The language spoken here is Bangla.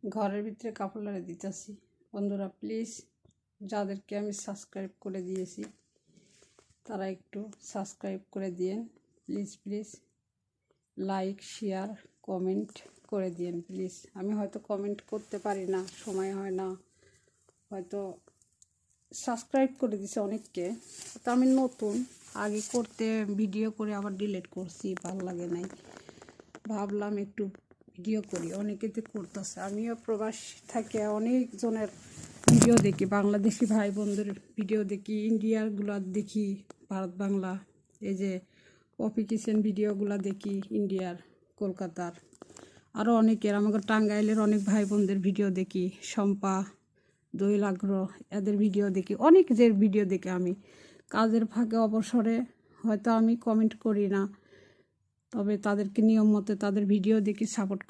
ঘরের ভিতরে কাপড় লাড়ে দিতেছি। বন্ধুরা প্লিজ, যাদেরকে আমি সাবস্ক্রাইব করে দিয়েছি তারা একটু সাবস্ক্রাইব করে দিয়েন please please. Like share comment করে দিয়েন প্লিজ। আমি হয়তো কমেন্ট করতে পারি না, সময় হয় না, হয়তো সাবস্ক্রাইব করে দিছে অনেককে, তো আমি নতুন, আগে করতে ভিডিও করে আবার ডিলিট করছি, ভালো লাগে নাই, ভাবলাম একটু ভিডিও করি। অনেকেতে করতেছে, আমিও প্রবাস থেকে অনেকজনের ভিডিও দেখি, বাংলাদেশি ভাই বোনদের ভিডিও দেখি, ইন্ডিয়ারগুলো দেখি, ভারত বাংলা, এই যে পপি কিচেন ভিডিওগুলো দেখি, ইন্ডিয়ার, কলকাতার, আরও অনেকের, আমাকে টাঙ্গাইলের অনেক ভাই বোনদের ভিডিও দেখি, শম্পা, দোয়েল আগ্রহ, এদের ভিডিও দেখি, অনেকের ভিডিও দেখি। আমি কাজের ফাঁকে অবসরে হয়তো আমি কমেন্ট করি না, তবে তাদেরকে নিয়ম মতো তাদের ভিডিও দেখি, সাপোর্ট করি।